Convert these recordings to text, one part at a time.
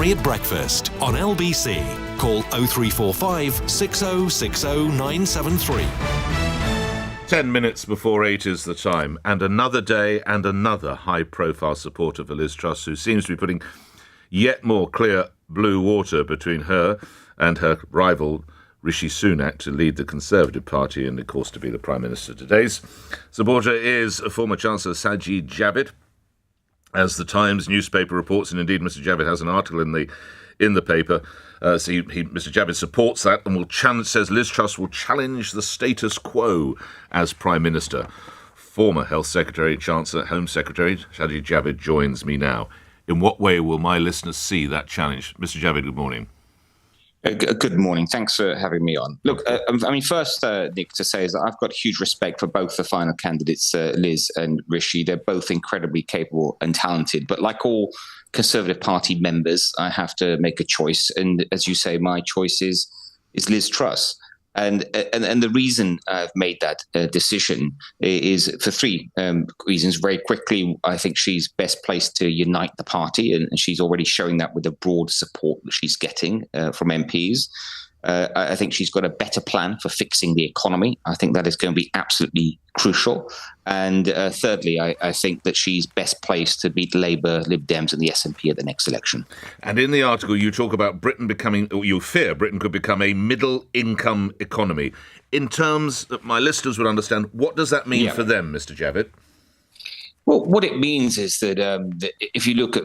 Ferrari at breakfast on LBC. Call 0345 6060 973. 10 minutes before 8 is the time, and another day and another high-profile supporter for Liz Truss, who seems to be putting yet more clear blue water between her and her rival Rishi Sunak to lead the Conservative Party and, of course, to be the Prime Minister. Today's supporter is former Chancellor Sajid Javid, as the Times newspaper reports, and indeed Mr. Javid has an article in the paper. Mr. Javid supports that and says Liz Truss will challenge the status quo as Prime Minister. Former Health Secretary, Chancellor, Home Secretary Sajid Javid joins me now. In what way will my listeners see that challenge? Mr. Javid, good morning. Good morning. Thanks for having me on. Look, first, Nick, to say is that I've got huge respect for both the final candidates, Liz and Rishi. They're both incredibly capable and talented. But like all Conservative Party members, I have to make a choice. And as you say, my choice is Liz Truss. And the reason I've made that decision is for three reasons. Very quickly, I think she's best placed to unite the party, and she's already showing that with the broad support that she's getting from MPs. I think she's got a better plan for fixing the economy. I think that is going to be absolutely crucial. And thirdly, I think that she's best placed to beat Labour, Lib Dems and the SNP at the next election. And in the article, you talk about you fear Britain could become a middle-income economy. In terms that my listeners would understand, what does that mean for them, Mr. Javid? Well, what it means is that if you look at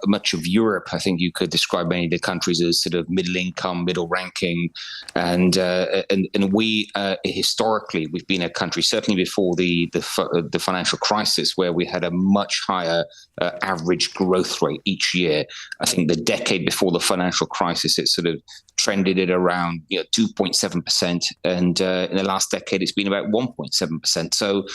much of Europe, I think you could describe many of the countries as sort of middle income, middle ranking, and we historically we've been a country certainly before the financial crisis where we had a much higher average growth rate each year. I think the decade before the financial crisis it sort of trended at around 2.7%, and in the last decade it's been about 1.7%. So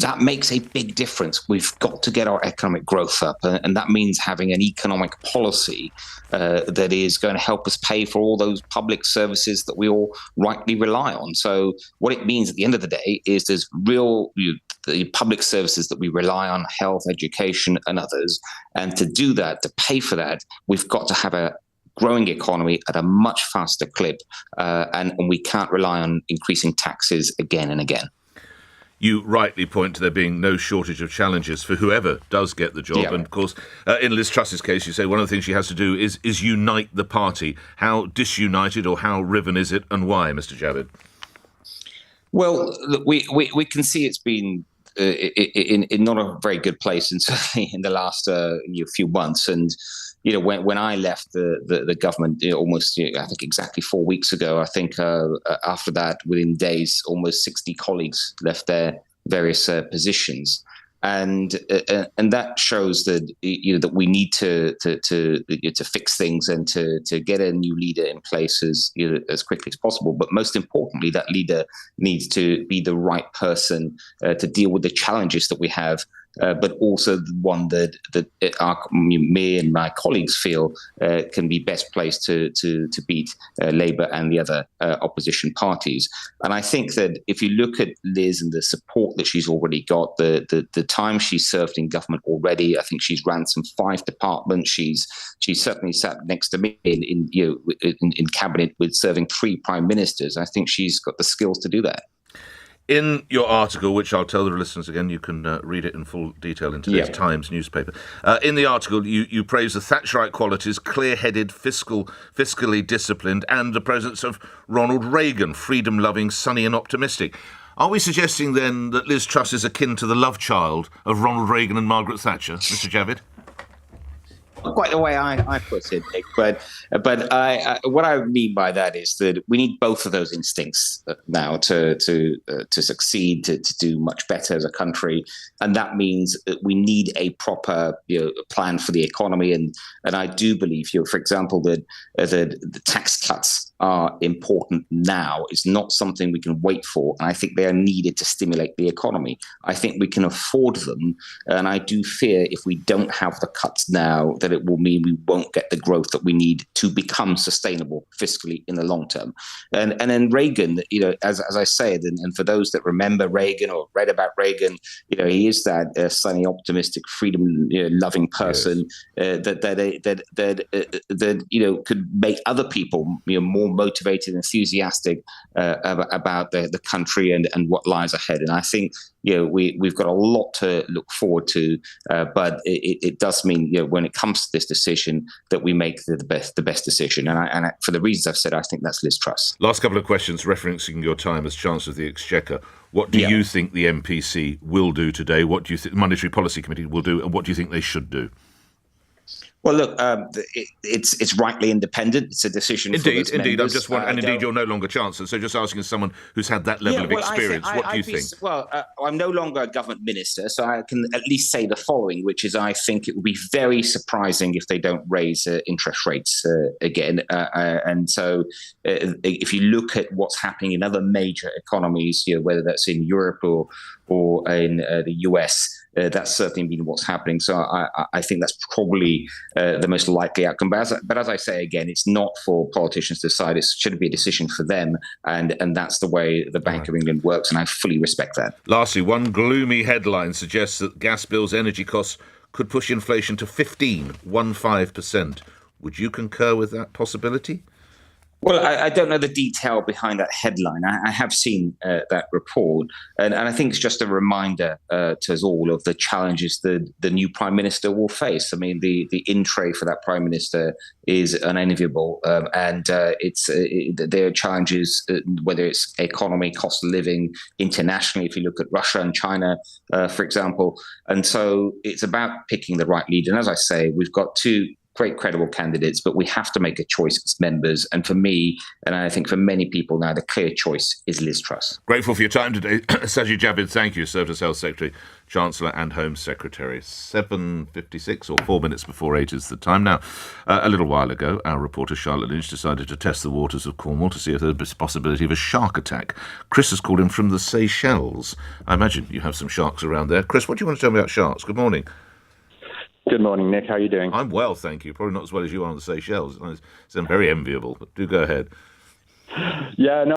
that makes a big difference. We've got to get our economic growth up, and that means having an economic policy that is going to help us pay for all those public services that we all rightly rely on. So what it means at the end of the day is there's the public services that we rely on, health, education, and others. And to do that, to pay for that, we've got to have a growing economy at a much faster clip, and we can't rely on increasing taxes again and again. You rightly point to there being no shortage of challenges for whoever does get the job. Yeah. And, of course, in Liz Truss's case, you say one of the things she has to do is unite the party. How disunited or how riven is it, and why, Mr. Javid? Well, look, we can see it's been in not a very good place, and certainly in the last few months. And when I left the government, almost I think exactly 4 weeks ago, I think after that, within days, almost 60 colleagues left their various positions, and that shows that that we need to fix things and to get a new leader in place as quickly as possible. But most importantly, that leader needs to be the right person to deal with the challenges that we have. But also the one that me and my colleagues feel can be best placed to beat Labour and the other opposition parties. And I think that if you look at Liz and the support that she's already got, the time she's served in government already, I think she's ran some 5 departments. She's certainly sat next to me in cabinet with serving 3 prime ministers. I think she's got the skills to do that. In your article, which I'll tell the listeners again, you can read it in full detail in today's Times newspaper. In the article, you praise the Thatcherite qualities, clear-headed, fiscally disciplined, and the presence of Ronald Reagan, freedom-loving, sunny and optimistic. Are we suggesting then that Liz Truss is akin to the love child of Ronald Reagan and Margaret Thatcher, Mr. Javid? Not quite the way I put it, Nick, but what I mean by that is that we need both of those instincts now to succeed, to do much better as a country, and that means that we need a proper plan for the economy. And I do believe, for example, that the tax cuts are important now. It's not something we can wait for. And I think they are needed to stimulate the economy. I think we can afford them. And I do fear if we don't have the cuts now, that it will mean we won't get the growth that we need to become sustainable fiscally in the long term. And then Reagan, as I said, and for those that remember Reagan or read about Reagan, he is that sunny, optimistic, freedom-loving person that could make other people more motivated, enthusiastic about the country and what lies ahead. And I think we've got a lot to look forward to, but it does mean when it comes to this decision that we make the best decision. And for the reasons I've said, I think that's Liz Truss. Last couple of questions referencing your time as Chancellor of the Exchequer. What do you think the MPC will do today? What do you think the Monetary Policy Committee will do? And what do you think they should do? Well, look, it's rightly independent. It's a decision for those Indeed. members. I just want, and indeed, you're no longer Chancellor. So just asking as someone who's had that level of experience, what do you think? I'm no longer a government minister, so I can at least say the following, which is I think it would be very surprising if they don't raise interest rates again. And so if you look at what's happening in other major economies, whether that's in Europe or in the US, that's certainly been what's happening. So I think that's probably the most likely outcome. But as I say again, it's not for politicians to decide. It should be a decision for them, and that's the way the Bank of England works, and I fully respect that. Lastly, one gloomy headline suggests that gas bills, energy costs could push inflation to 15%. Would you concur with that possibility? Well, I don't know the detail behind that headline. I have seen that report, and I think it's just a reminder to us all of the challenges the new Prime Minister will face. I mean, the in-tray for that Prime Minister is unenviable, and there are challenges, whether it's economy, cost of living, internationally, if you look at Russia and China, for example. And so it's about picking the right leader. And as I say, we've got two great credible candidates, but we have to make a choice as members. And for me, and I think for many people now, the clear choice is Liz Truss. Grateful for your time today. Sajid Javid, thank you. Served as Health Secretary, Chancellor and Home Secretary. 7:56 or 4 minutes before 8 is the time now. A little while ago, our reporter Charlotte Lynch decided to test the waters of Cornwall to see if there's a possibility of a shark attack. Chris has called in from the Seychelles. I imagine you have some sharks around there. Chris, what do you want to tell me about sharks? Good morning. Good morning, Nick. How are you doing? I'm well, thank you. Probably not as well as you are on the Seychelles. I'm very enviable, but do go ahead. Yeah, no.